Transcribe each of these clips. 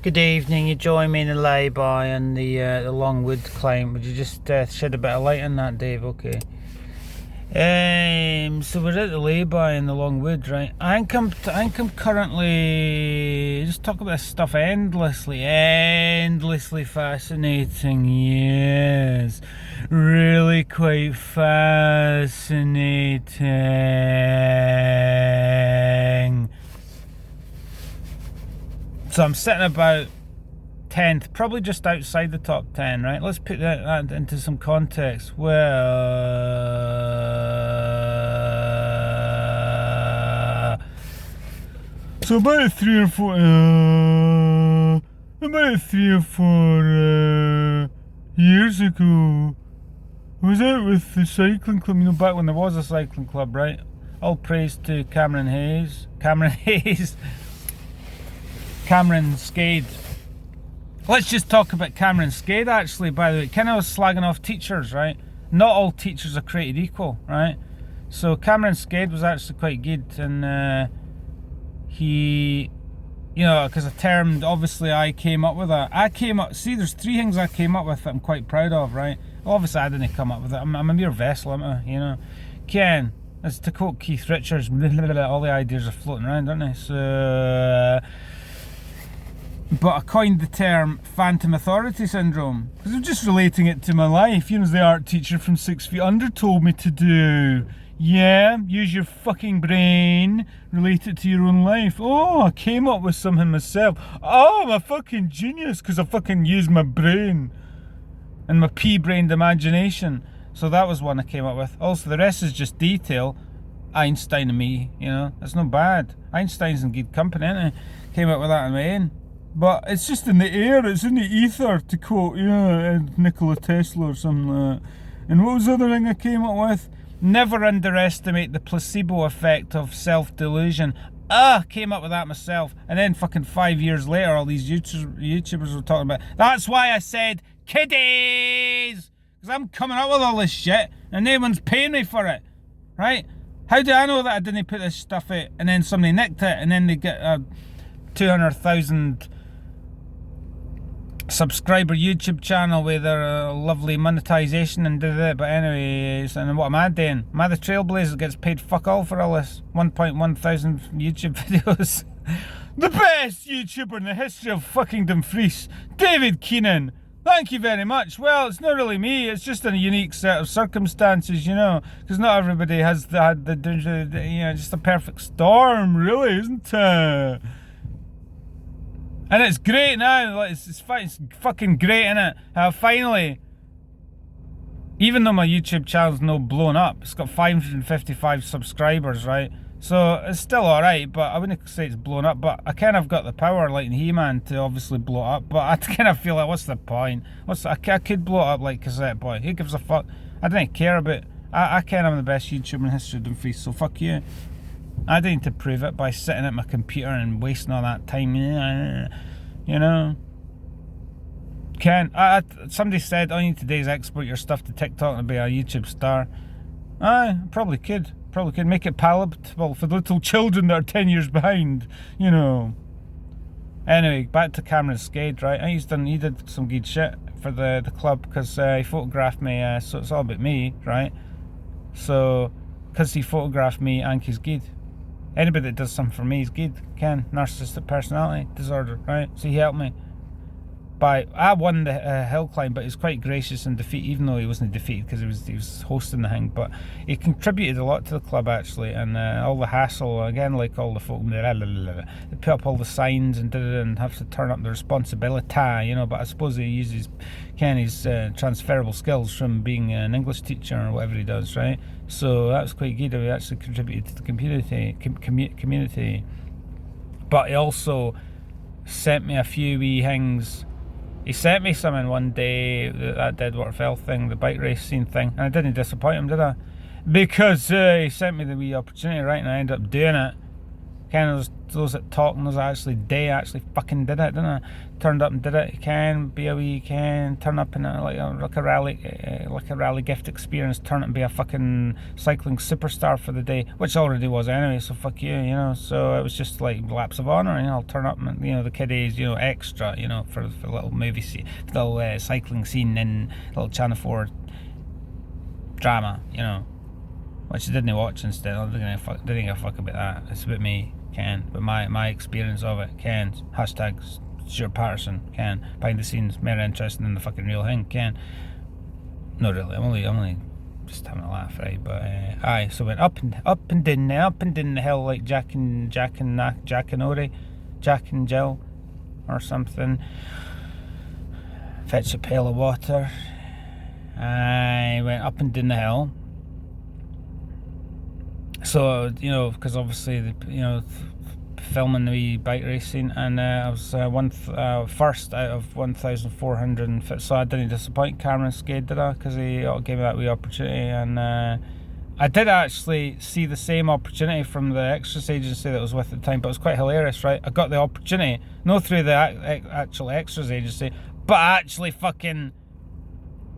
Good evening. You join me in a lay-by on the Longwood climb. Would you just shed a bit of light on that, Dave? Okay. So we're at the lay-by in the Longwood, right? I think I'm currently just talk about this stuff endlessly fascinating. Yes, really quite fascinating. So I'm sitting about 10th, probably just outside the top 10, right? Let's put that into some context. Well, so about 3 or 4 years ago, I was out with the cycling club, back when there was a cycling club, right? All praise to Cameron Skade. Let's just talk about Cameron Skade, actually, by the way. Kind of was slagging off teachers, right? Not all teachers are created equal, right? So Cameron Skade was actually quite good, and he, because a term, obviously, I came up with that. There's 3 things I came up with that I'm quite proud of, right? Obviously, I didn't come up with it. I'm a mere vessel, Ken, as to quote Keith Richards, all the ideas are floating around, aren't they? So... but I coined the term phantom authority syndrome because I'm just relating it to my life. As the art teacher from 6 Feet Under told me to do. Yeah, use your fucking brain, relate it to your own life. Oh, I came up with something myself. Oh, I'm a fucking genius because I fucking used my brain and my pea-brained imagination. So that was one I came up with. Also, the rest is just detail. Einstein and me, it's not bad. Einstein's in good company, isn't he? Came up with that on my own. But it's just in the air, it's in the ether, to quote, Nikola Tesla or something like that. And what was the other thing I came up with? Never underestimate the placebo effect of self-delusion. Came up with that myself. And then fucking 5 years later, all these YouTubers were talking about, that's why I said kiddies! Because I'm coming up with all this shit, and no one's paying me for it, right? How do I know that I didn't put this stuff out, and then somebody nicked it, and then they get a 200,000... subscriber YouTube channel with their lovely monetization and did it. But anyways, and what am I doing? Am I the trailblazer that gets paid fuck all for all this? 1.1 thousand YouTube videos. The best YouTuber in the history of fucking Dumfries, David Keenan. Thank you very much. Well, it's not really me, it's just a unique set of circumstances, because not everybody has had the just a perfect storm, really, isn't it? And it's great now, it's fucking great, innit? Finally, even though my YouTube channel's no blown up, it's got 555 subscribers, right? So it's still alright, but I wouldn't say it's blown up, but I kind of got the power like in He-Man to obviously blow it up, but I kind of feel like, what's the point? I could blow it up like Cassette Boy, who gives a fuck? I don't care about, I kind of am the best YouTuber in history of Dumfries, so fuck you. I don't need to prove it by sitting at my computer and wasting all that time. Somebody said all you need to do is export your stuff to TikTok and be a YouTube star. Probably could make it palatable for the little children that are 10 years behind. Anyway, back to Cameron Skade, right? He did some good shit for the club because he photographed me. So it's all about me, right? So because he photographed me, I think he's good. Anybody that does something for me is good. Narcissistic personality disorder, right? So he helped me. I won the hill climb, but he was quite gracious in defeat, even though he wasn't defeated because he was hosting the thing. But he contributed a lot to the club actually, and all the hassle again, like all the folk, they put up all the signs and did it, and have to turn up the responsibility, But I suppose he uses his transferable skills from being an English teacher or whatever he does, right? So that was quite good. He actually contributed to the community. But he also sent me a few wee things. He sent me something one day, that Deadwater Fell thing, the bike race scene thing, and I didn't disappoint him, did I? Because he sent me the wee opportunity, right, and I ended up doing it. Ken, those that talk and those that actually fucking did it, didn't I? Turned up and did it. Ken, be a wee Ken, turn up in like a rally gift experience. Turn up and be a fucking cycling superstar for the day, which already was anyway. So fuck you, you know. So it was just like lapse of honour. You know, I'll turn up and the kiddies, extra, for a little movie scene, little cycling scene in little Channel 4 drama, which I didn't watch instead. I didn't give a fuck about that. It's about me, Ken, but my experience of it, Ken. Hashtag Stuart Patterson, Ken. Behind the scenes, more interesting than the fucking real thing, Ken. No, really, I'm only just having a laugh, right? But aye, so went up and down the hill like Jack and Ori, Jack and Jill, or something. Fetch a pail of water. I went up and down the hill. So, because obviously, filming the wee bike racing, and I was first out of 1,400, so I didn't disappoint Cameron Skade, did I? Because he gave me that wee opportunity, and I did actually see the same opportunity from the extras agency that was with at the time, but it was quite hilarious, right? I got the opportunity, not through the actual extras agency, but actually fucking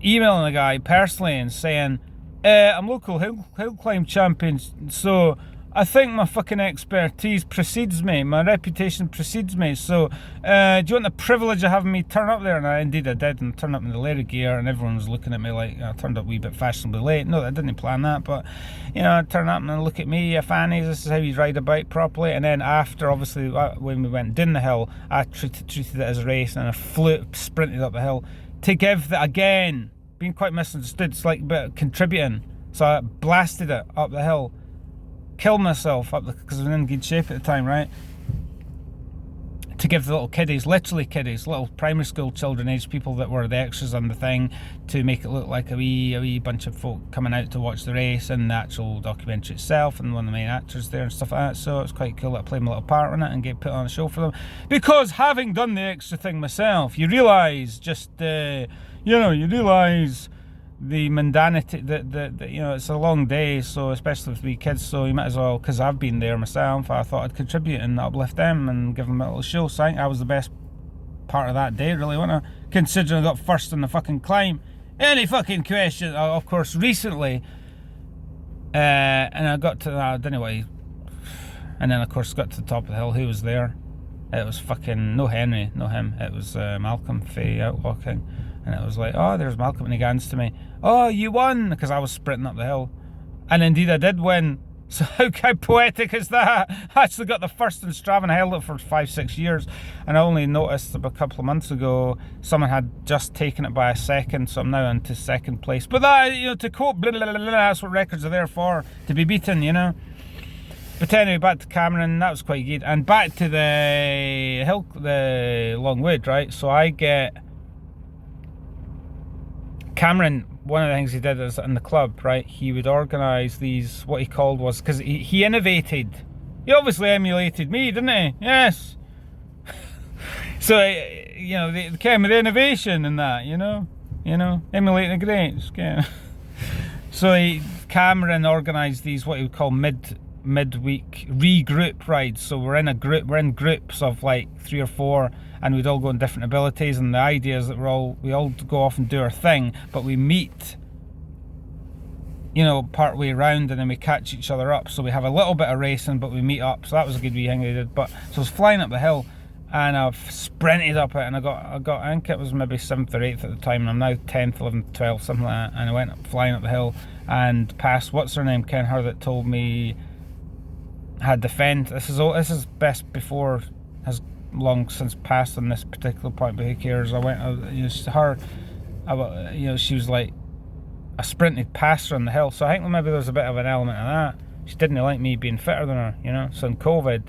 emailing the guy personally and saying, I'm local hill climb champion, so I think my fucking expertise precedes me, my reputation precedes me, so do you want the privilege of having me turn up there? And I did, and turned up in the later gear, and everyone was looking at me like I turned up a wee bit fashionably late. No, I didn't plan that, but I turned up and I look at me, fannies, this is how you ride a bike properly. And then after, obviously, when we went down the hill, I treated it as a race, and I sprinted up the hill to give that, again, being quite misunderstood, it's like a bit of contributing. So I blasted it up the hill, killed myself up because I was in good shape at the time, right? To give the little kiddies, literally kiddies, little primary school children, age people that were the extras on the thing, to make it look like a wee bunch of folk coming out to watch the race and the actual documentary itself, and one of the main actors there and stuff like that. So it was quite cool that I played my little part in it and get put on a show for them. Because having done the extra thing myself, you realise you realise the mundanity that it's a long day, so especially with wee kids, so you might as well, because I've been there myself, I thought I'd contribute and uplift them and give them a little show. So I think I was the best part of that day, really, wasn't I? Considering I got first in the fucking climb. Any fucking question, of course, recently, and I got to that, anyway, and then of course got to the top of the hill. Who was there? It was fucking, no Henry, no him, it was Malcolm Fay out walking. And it was like, oh, there's Malcolm, and he gans to me, oh, you won, because I was sprinting up the hill. And indeed I did win. So how poetic is that? I actually got the first in Strava, and I held it for 5-6 years. And I only noticed about a couple of months ago, someone had just taken it by a second, so I'm now into second place. But that, to quote, blah, blah, blah, blah, that's what records are there for, to be beaten, But anyway, back to Cameron, that was quite good. And back to the Longwood, right? So I get Cameron, one of the things he did is in the club, right, he would organise these, what he called was, because he innovated, he obviously emulated me, didn't he? Yes. So, they came with innovation and that, emulating the greats. Yeah. So Cameron organised these, what he would call midweek regroup rides. So we're in groups of like 3 or 4, and we'd all go in different abilities, and the idea is that we all go off and do our thing, but we meet part way around, and then we catch each other up. So we have a little bit of racing, but we meet up. So that was a good wee thing they did. But so I was flying up the hill, and I've sprinted up it, and I got I think it was maybe 7th or 8th at the time, and I'm now 10th, 11th, 12th, something like that. And I went up flying up the hill and passed, what's her name, Ken, her that told me had defend. This is best before, has long since passed on this particular point, but who cares? I went, she was like, I sprinted past her on the hill. So I think maybe there's a bit of an element of that. She didn't like me being fitter than her, So in COVID,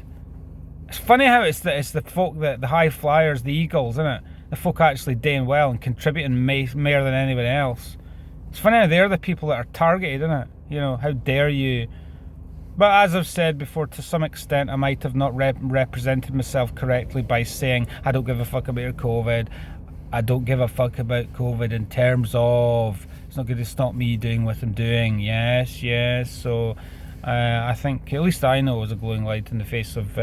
it's funny how it's the folk, the high flyers, the eagles, isn't it? The folk actually doing well and contributing more than anybody else. It's funny how they're the people that are targeted, isn't it? How dare you? But as I've said before, to some extent, I might have not represented myself correctly by saying, I don't give a fuck about COVID. I don't give a fuck about COVID in terms of, it's not going to stop me doing what I'm doing. Yes. So I think, at least I know, it was a glowing light in the face of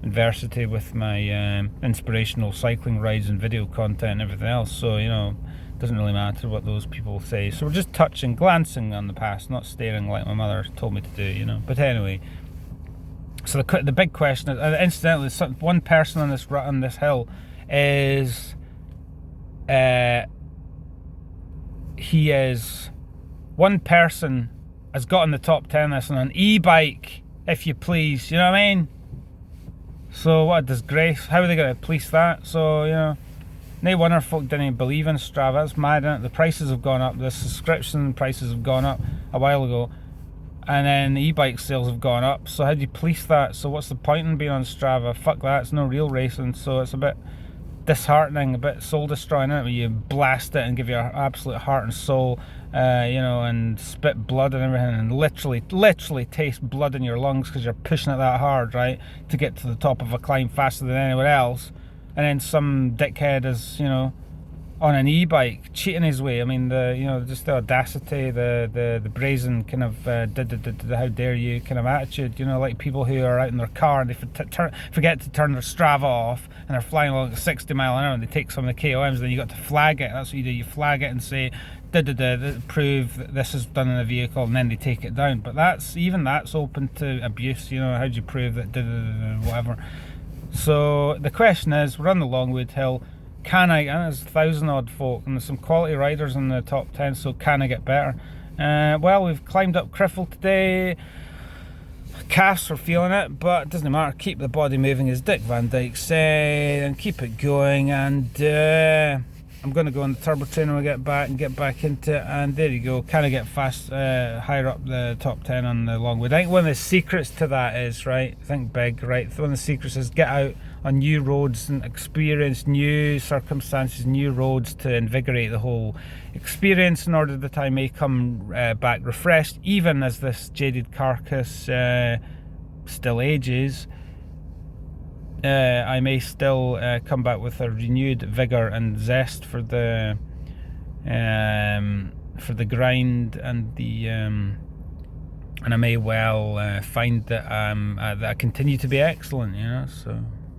adversity with my inspirational cycling rides and video content and everything else. So, you know, it doesn't really matter what those people say. So we're just touching, glancing on the past, not staring like my mother told me to do, you know. But anyway, so the big question is, incidentally, one person on this hill is, one person has got in the top 10 this on an e-bike, if you please, you know what I mean? So what a disgrace. How are they going to police that? So, you know, no wonder folk didn't believe in Strava. That's mad, isn't it? The prices have gone up. The subscription prices have gone up a while ago. And then the e-bike sales have gone up. So how do you police that? So what's the point in being on Strava? Fuck that. It's no real racing. So it's a bit disheartening, a bit soul destroying, isn't it? When you blast it and give your absolute heart and soul, you know, and spit blood and everything, and literally taste blood in your lungs because you're pushing it that hard, right, to get to the top of a climb faster than anyone else. And then some dickhead is, you know, on an e-bike cheating his way. I mean, just the audacity, the brazen kind of how dare you kind of attitude, you know, like people who are out in their car and they forget to turn their Strava off and they're flying along at 60 mile an hour and they take some of the KOMs, then you got to flag it. That's what you do. You flag it and say prove that this is done in a vehicle, and then they take it down. But that's open to abuse. You know, how do you prove that whatever? So the question is, we're on the Longwood Hill. Can I, and there's 1,000 odd folk, and there's some quality riders in the top 10, so can I get better? Well, we've climbed up Criffel today. Calves are feeling it, but it doesn't matter. Keep the body moving, as Dick Van Dyke said, and keep it going. And I'm going to go on the turbo train when we get back into it. And there you go. Can I get higher up the top 10 on the Longwood? I think one of the secrets to that is, right, think big, right? One of the secrets is get out on new roads and experience new circumstances, new roads to invigorate the whole experience in order that I may come back refreshed, even as this jaded carcass still ages. I may still come back with a renewed vigour and zest for the grind and the and I may well find that I continue to be excellent, you know. So